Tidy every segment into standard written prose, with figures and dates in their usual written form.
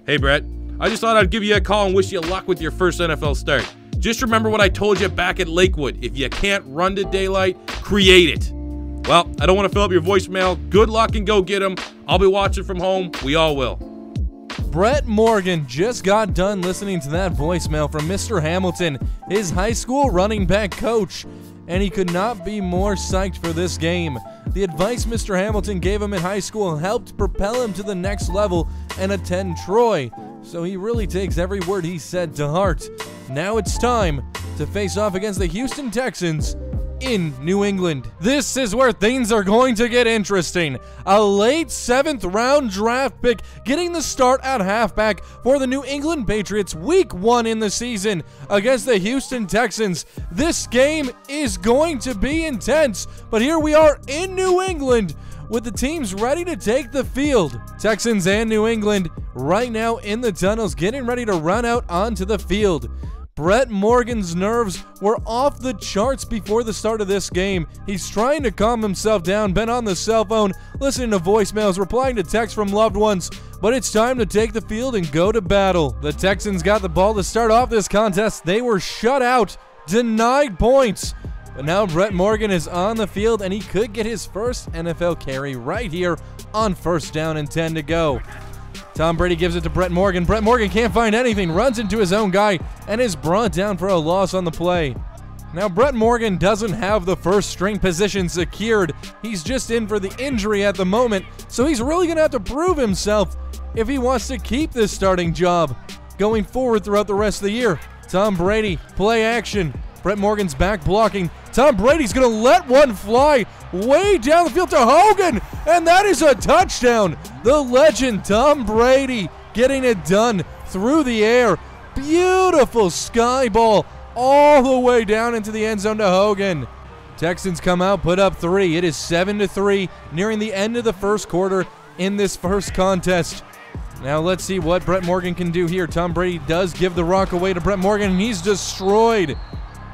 Hey Brett, I just thought I'd give you a call and wish you luck with your first NFL start. Just remember what I told you back at Lakewood. If you can't run to daylight, create it. Well, I don't want to fill up your voicemail. Good luck and go get 'em. I'll be watching from home. We all will. Brett Morgan just got done listening to that voicemail from Mr. Hamilton, his high school running back coach, and he could not be more psyched for this game. The advice Mr. Hamilton gave him in high school helped propel him to the next level and attend Troy, so he really takes every word he said to heart. Now it's time to face off against the Houston Texans in New England. This is where things are going to get interesting. A late 7th round draft pick getting the start at halfback for the New England Patriots week 1 in the season against the Houston Texans. This game is going to be intense, but here we are in New England with the teams ready to take the field. Texans and New England right now in the tunnels getting ready to run out onto the field. Brett Morgan's nerves were off the charts before the start of this game. He's trying to calm himself down, been on the cell phone, listening to voicemails, replying to texts from loved ones, but it's time to take the field and go to battle. The Texans got the ball to start off this contest. They were shut out, denied points, but now Brett Morgan is on the field and he could get his first NFL carry right here on 1st down and 10 to go. Tom Brady gives it to Brett Morgan. Brett Morgan can't find anything, runs into his own guy, and is brought down for a loss on the play. Now, Brett Morgan doesn't have the first string position secured. He's just in for the injury at the moment, so he's really going to have to prove himself if he wants to keep this starting job going forward throughout the rest of the year. Tom Brady, play action. Brett Morgan's back blocking. Tom Brady's going to let one fly way down the field to Hogan, and that is a touchdown. The legend Tom Brady getting it done through the air. Beautiful sky ball all the way down into the end zone to Hogan. Texans come out, put up 3. It is 7-3, nearing the end of the first quarter in this first contest. Now let's see what Brett Morgan can do here. Tom Brady does give the rock away to Brett Morgan, and he's destroyed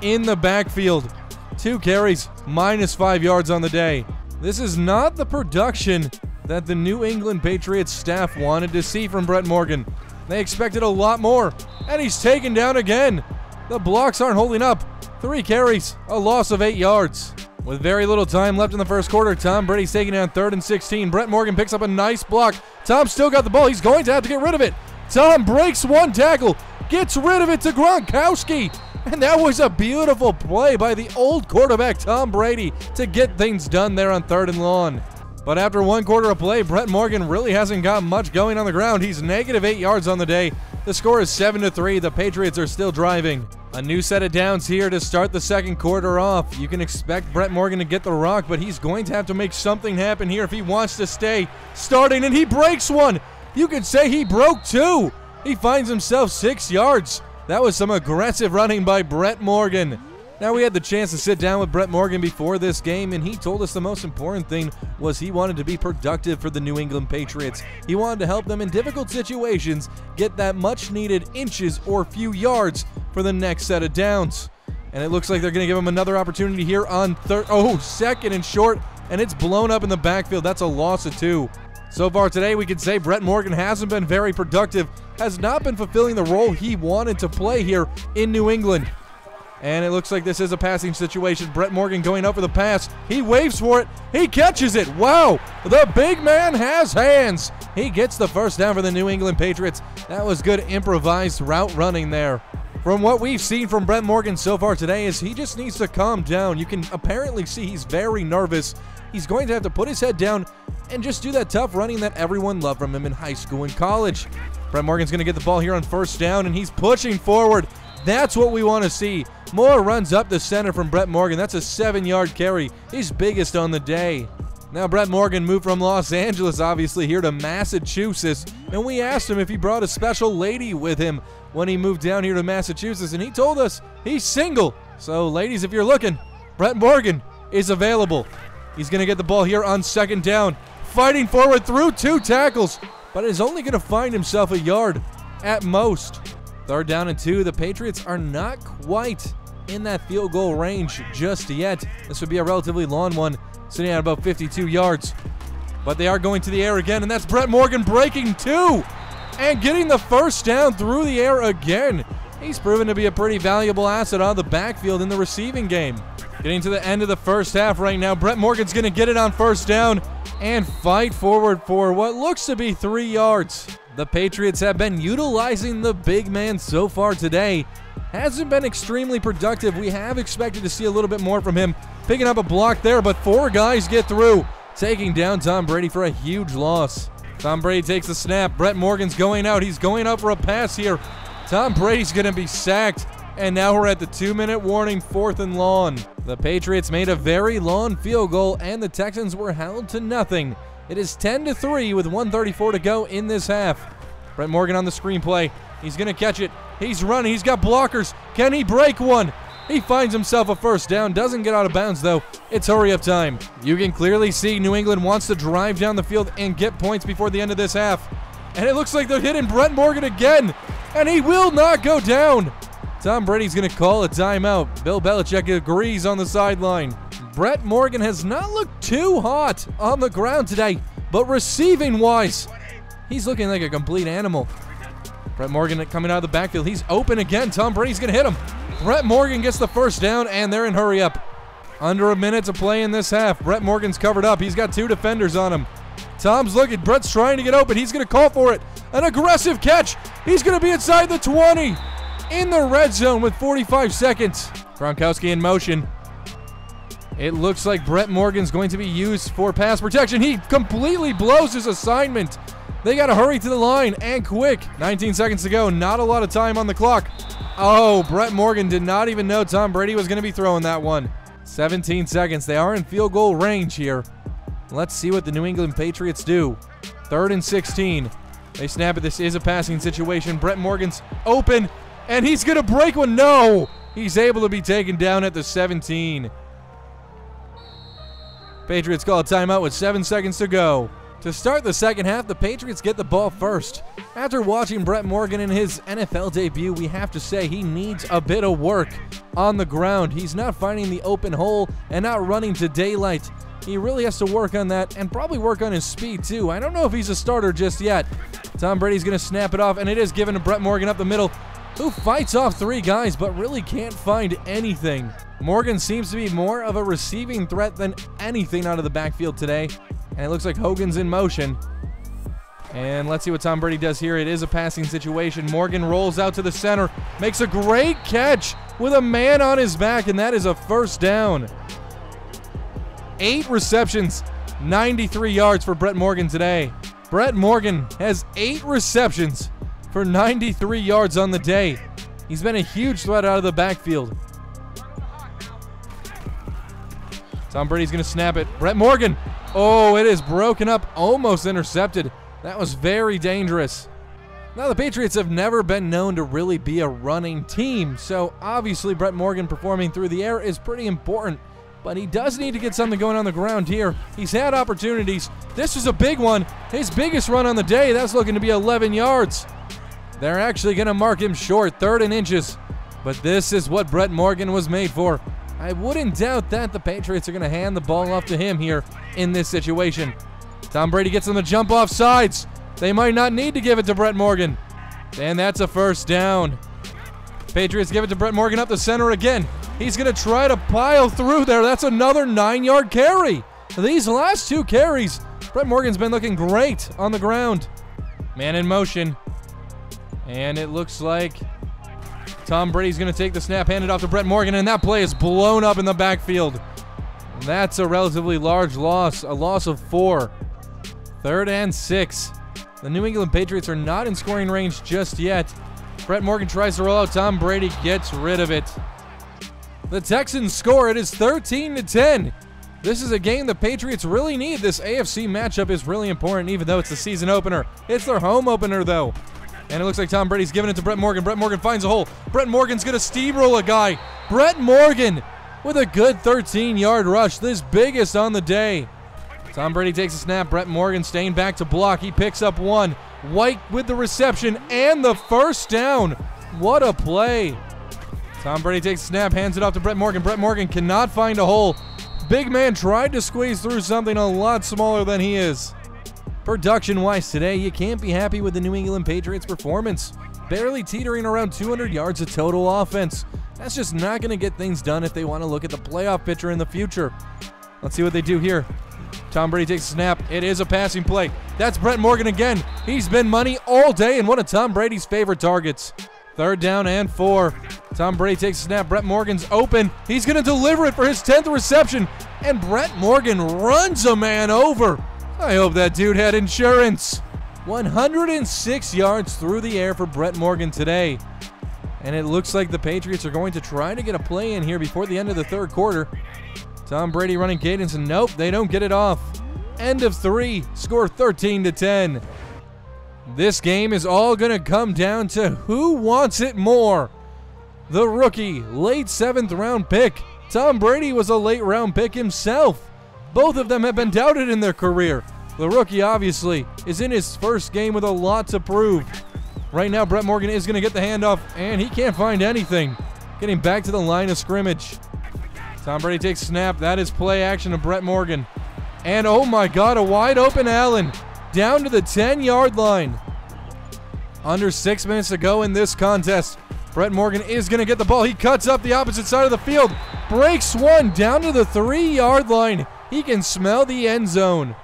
in the backfield. 2 carries, -5 yards on the day. This is not the production that the New England Patriots staff wanted to see from Brett Morgan. They expected a lot more, and he's taken down again. The blocks aren't holding up. 3 carries, a loss of 8 yards. With very little time left in the first quarter, Tom Brady's taking down 3rd and 16. Brett Morgan picks up a nice block. Tom still got the ball. He's going to have to get rid of it. Tom breaks one tackle, gets rid of it to Gronkowski. And that was a beautiful play by the old quarterback Tom Brady to get things done there on 3rd and long. But after 1 quarter of play, Brett Morgan really hasn't got much going on the ground. He's -8 yards on the day. The score is 7-3. The Patriots are still driving. A new set of downs here to start the second quarter off. You can expect Brett Morgan to get the rock, but he's going to have to make something happen here if he wants to stay starting, and he breaks one. You could say he broke 2. He finds himself 6 yards. That was some aggressive running by Brett Morgan. Now, we had the chance to sit down with Brett Morgan before this game, and he told us the most important thing was he wanted to be productive for the New England Patriots. He wanted to help them in difficult situations get that much-needed inches or few yards for the next set of downs. And it looks like they're going to give him another opportunity here on 2nd and short, and it's blown up in the backfield. That's a loss of 2. So far today, we could say Brett Morgan hasn't been very productive, has not been fulfilling the role he wanted to play here in New England. And it looks like this is a passing situation. Brett Morgan going up for the pass. He waves for it. He catches it. Wow, the big man has hands. He gets the first down for the New England Patriots. That was good improvised route running there. From what we've seen from Brett Morgan so far today is he just needs to calm down. You can apparently see he's very nervous. He's going to have to put his head down and just do that tough running that everyone loved from him in high school and college. Brett Morgan's going to get the ball here on 1st down, and he's pushing forward. That's what we want to see. More runs up the center from Brett Morgan. That's a 7-yard carry, his biggest on the day. Now Brett Morgan moved from Los Angeles, obviously, here to Massachusetts, and we asked him if he brought a special lady with him when he moved down here to Massachusetts, and he told us he's single. So, ladies, if you're looking, Brett Morgan is available. He's going to get the ball here on 2nd down, fighting forward through 2 tackles, but is only going to find himself a yard at most. 3rd down and 2. The Patriots are not quite in that field goal range just yet. This would be a relatively long one, sitting at about 52 yards. But they are going to the air again, and that's Brett Morgan breaking 2. and getting the first down through the air again. He's proven to be a pretty valuable asset on the backfield in the receiving game. Getting to the end of the first half right now. Brett Morgan's going to get it on first down and fight forward for what looks to be 3 yards. The Patriots have been utilizing the big man so far today. Hasn't been extremely productive. We have expected to see a little bit more from him. Picking up a block there, but 4 guys get through, taking down Tom Brady for a huge loss. Tom Brady takes the snap. Brett Morgan's going out. He's going up for a pass here. Tom Brady's going to be sacked. And now we're at the 2-minute warning, 4th and long. The Patriots made a very long field goal, and the Texans were held to nothing. It is 10-3 with 1:34 to go in this half. Brett Morgan on the screenplay. He's going to catch it. He's running. He's got blockers. Can he break one? He finds himself a first down. Doesn't get out of bounds, though. It's hurry-up time. You can clearly see New England wants to drive down the field and get points before the end of this half. And it looks like they're hitting Brett Morgan again. And he will not go down. Tom Brady's going to call a timeout. Bill Belichick agrees on the sideline. Brett Morgan has not looked too hot on the ground today, but receiving-wise, he's looking like a complete animal. Brett Morgan coming out of the backfield. He's open again. Tom Brady's going to hit him. Brett Morgan gets the first down, and they're in hurry-up. Under a minute to play in this half. Brett Morgan's covered up. He's got 2 defenders on him. Tom's looking. Brett's trying to get open. He's going to call for it. An aggressive catch. He's going to be inside the 20. In the red zone with 45 seconds. Gronkowski in motion. It looks like Brett Morgan's going to be used for pass protection. He completely blows his assignment. They got to hurry to the line and quick. 19 seconds to go. Not a lot of time on the clock. Oh, Brett Morgan did not even know Tom Brady was going to be throwing that one. 17 seconds. They are in field goal range here. Let's see what the New England Patriots do. 3rd and 16. They snap it. This is a passing situation. Brett Morgan's open. And he's going to break one. No! He's able to be taken down at the 17. Patriots call a timeout with 7 seconds to go. To start the second half, the Patriots get the ball first. After watching Brett Morgan in his NFL debut, we have to say he needs a bit of work on the ground. He's not finding the open hole and not running to daylight. He really has to work on that and probably work on his speed too. I don't know if he's a starter just yet. Tom Brady's going to snap it off, and it is given to Brett Morgan up the middle, who fights off 3 guys but really can't find anything. Morgan seems to be more of a receiving threat than anything out of the backfield today. And it looks like Hogan's in motion. And let's see what Tom Brady does here. It is a passing situation. Morgan rolls out to the center, makes a great catch with a man on his back, and that is a first down. 8 receptions, 93 yards for Brett Morgan today. Brett Morgan has 8 receptions for 93 yards on the day. He's been a huge threat out of the backfield. Tom Brady's going to snap it. Brett Morgan. Oh, it is broken up, almost intercepted. That was very dangerous. Now, the Patriots have never been known to really be a running team, so obviously Brett Morgan performing through the air is pretty important, but he does need to get something going on the ground here. He's had opportunities. This was a big one. His biggest run on the day. That's looking to be 11 yards. They're actually going to mark him short, 3rd and inches. But this is what Brett Morgan was made for. I wouldn't doubt that the Patriots are going to hand the ball off to him here in this situation. Tom Brady gets them to jump off sides. They might not need to give it to Brett Morgan. And that's a first down. Patriots give it to Brett Morgan up the center again. He's going to try to pile through there. That's another 9-yard carry. These last 2 carries, Brett Morgan's been looking great on the ground. Man in motion. And it looks like Tom Brady's going to take the snap, hand it off to Brett Morgan, and that play is blown up in the backfield. That's a relatively large loss, a loss of 4. 3rd and 6. The New England Patriots are not in scoring range just yet. Brett Morgan tries to roll out. Tom Brady gets rid of it. The Texans score. It is 13-10. This is a game the Patriots really need. This AFC matchup is really important, even though it's the season opener. It's their home opener, though. And it looks like Tom Brady's giving it to Brett Morgan. Brett Morgan finds a hole. Brett Morgan's going to steamroll a guy. Brett Morgan with a good 13-yard rush, this biggest on the day. Tom Brady takes a snap. Brett Morgan staying back to block. He picks up 1. White with the reception and the first down. What a play. Tom Brady takes a snap, hands it off to Brett Morgan. Brett Morgan cannot find a hole. Big man tried to squeeze through something a lot smaller than he is. Production-wise today, you can't be happy with the New England Patriots' performance. Barely teetering around 200 yards of total offense. That's just not going to get things done if they want to look at the playoff picture in the future. Let's see what they do here. Tom Brady takes a snap. It is a passing play. That's Brett Morgan again. He's been money all day and one of Tom Brady's favorite targets. 3rd down and 4. Tom Brady takes a snap. Brett Morgan's open. He's going to deliver it for his 10th reception. And Brett Morgan runs a man over. I hope that dude had insurance. 106 yards through the air for Brett Morgan today. And it looks like the Patriots are going to try to get a play in here before the end of the 3rd quarter. Tom Brady running cadence, and nope, they don't get it off. End of 3, score 13-10. This game is all going to come down to who wants it more. The rookie, late 7th round pick. Tom Brady was a late round pick himself. Both of them have been doubted in their career. The rookie, obviously, is in his first game with a lot to prove. Right now, Brett Morgan is going to get the handoff, and he can't find anything. Getting back to the line of scrimmage. Tom Brady takes snap. That is play action to Brett Morgan. And oh my God, a wide open Allen down to the 10-yard line. Under 6 minutes to go in this contest. Brett Morgan is going to get the ball. He cuts up the opposite side of the field. Breaks one down to the 3-yard line. He can smell the end zone.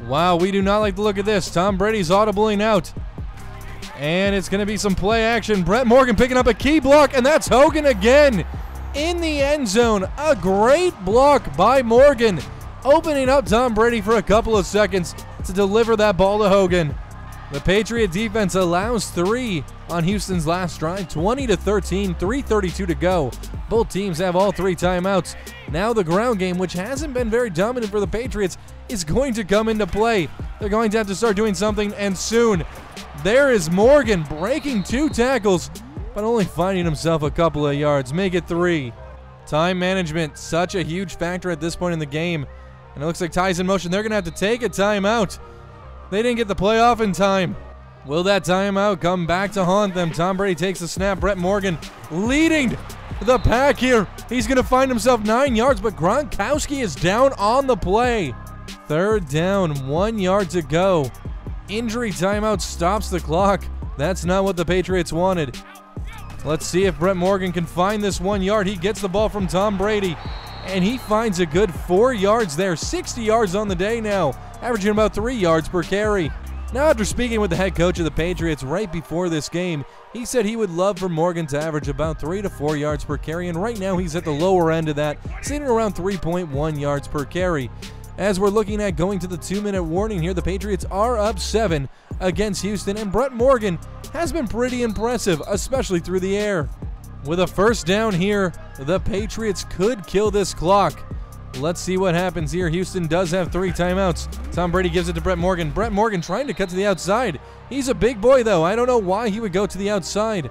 Wow, we do not like the look of this. Tom Brady's audibling out. And it's going to be some play action. Brett Morgan picking up a key block, and that's Hogan again in the end zone. A great block by Morgan, opening up Tom Brady for a couple of seconds to deliver that ball to Hogan. The Patriot defense allows 3 on Houston's last drive, 20-13, 3:32 to go. Both teams have all 3 timeouts. Now the ground game, which hasn't been very dominant for the Patriots, is going to come into play. They're going to have to start doing something, and soon. There is Morgan breaking 2 tackles, but only finding himself a couple of yards. Make it 3. Time management, such a huge factor at this point in the game. And it looks like ties in motion. They're going to have to take a timeout. They didn't get the play off in time. Will that timeout come back to haunt them? Tom Brady takes the snap. Brett Morgan leading the pack here. He's going to find himself 9 yards, but Gronkowski is down on the play. 3rd down, 1 yard to go. Injury timeout stops the clock. That's not what the Patriots wanted. Let's see if Brett Morgan can find this 1 yard. He gets the ball from Tom Brady, and he finds a good 4 yards there. 60 yards on the day now, averaging about 3 yards per carry. Now, after speaking with the head coach of the Patriots right before this game, he said he would love for Morgan to average about 3 to 4 yards per carry, and right now he's at the lower end of that, sitting around 3.1 yards per carry. As we're looking at going to the 2-minute warning here, the Patriots are up 7 against Houston, and Brett Morgan has been pretty impressive, especially through the air. With a 1st down here, the Patriots could kill this clock. Let's see what happens here. Houston does have 3 timeouts. Tom Brady gives it to Brett Morgan. Brett Morgan trying to cut to the outside. He's a big boy, though. I don't know why he would go to the outside.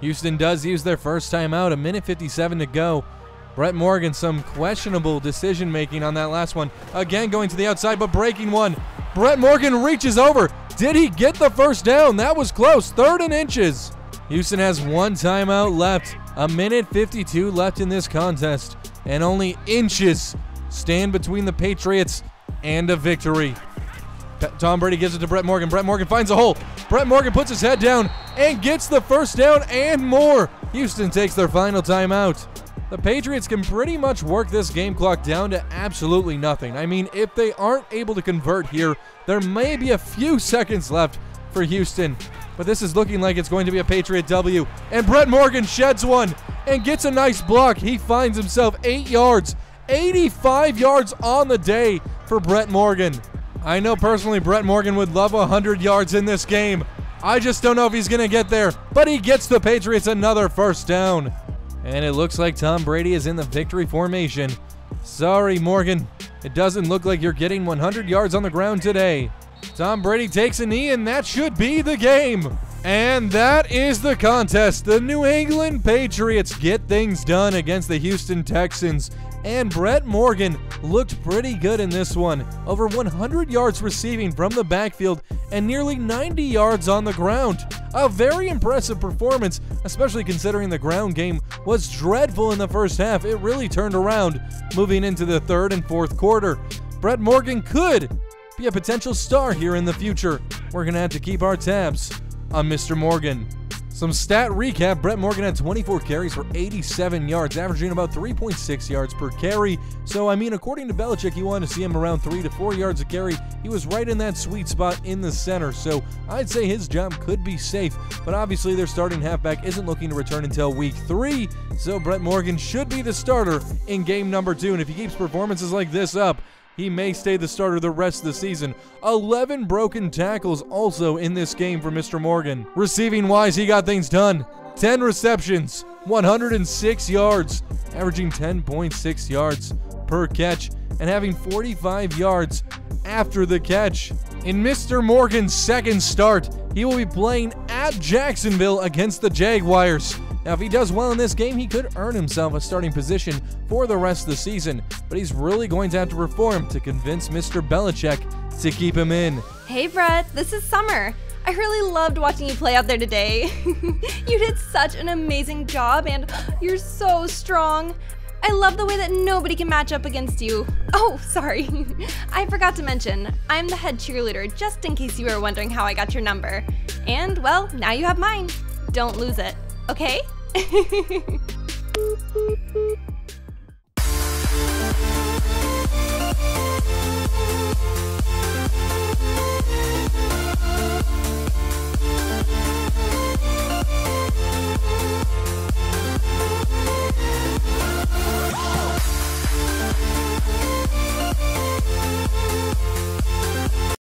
Houston does use their first timeout, 1:57 to go. Brett Morgan, some questionable decision-making on that last one. Again, going to the outside, but breaking one. Brett Morgan reaches over. Did he get the 1st down? That was close. 3rd and inches. Houston has 1 timeout left. 1:52 left in this contest. And only inches stand between the Patriots and a victory. Tom Brady gives it to Brett Morgan. Brett Morgan finds a hole. Brett Morgan puts his head down and gets the 1st down and more. Houston takes their final timeout. The Patriots can pretty much work this game clock down to absolutely nothing. I mean, if they aren't able to convert here, there may be a few seconds left for Houston. But this is looking like it's going to be a Patriot W. And Brett Morgan sheds one and gets a nice block. He finds himself 8 yards. 85 yards on the day for Brett Morgan. I know personally Brett Morgan would love 100 yards in this game. I just don't know if he's going to get there. But he gets the Patriots another 1st down. And it looks like Tom Brady is in the victory formation. Sorry, Morgan. It doesn't look like you're getting 100 yards on the ground today. Tom Brady takes a knee, and that should be the game. And that is the contest. The New England Patriots get things done against the Houston Texans. And Brett Morgan looked pretty good in this one. Over 100 yards receiving from the backfield and nearly 90 yards on the ground. A very impressive performance, especially considering the ground game was dreadful in the first half. It really turned around moving into the 3rd and 4th quarter. Brett Morgan could be a potential star here in the future. We're going to have to keep our tabs on Mr. Morgan. Some stat recap. Brett Morgan had 24 carries for 87 yards, averaging about 3.6 yards per carry. So, I mean, according to Belichick, he wanted to see him around 3 to 4 yards a carry. He was right in that sweet spot in the center. So, I'd say his job could be safe. But obviously, their starting halfback isn't looking to return until week 3. So, Brett Morgan should be the starter in game number 2. And if he keeps performances like this up, he may stay the starter the rest of the season. 11 broken tackles also in this game for Mr. Morgan. Receiving-wise, he got things done. 10 receptions, 106 yards, averaging 10.6 yards per catch, and having 45 yards after the catch. In Mr. Morgan's second start, he will be playing at Jacksonville against the Jaguars. Now, if he does well in this game, he could earn himself a starting position for the rest of the season, but he's really going to have to perform to convince Mr. Belichick to keep him in. Hey Brett, this is Summer. I really loved watching you play out there today. You did such an amazing job and you're so strong. I love the way that nobody can match up against you. Oh, sorry. I forgot to mention, I'm the head cheerleader, just in case you were wondering how I got your number. And, well, now you have mine. Don't lose it, okay?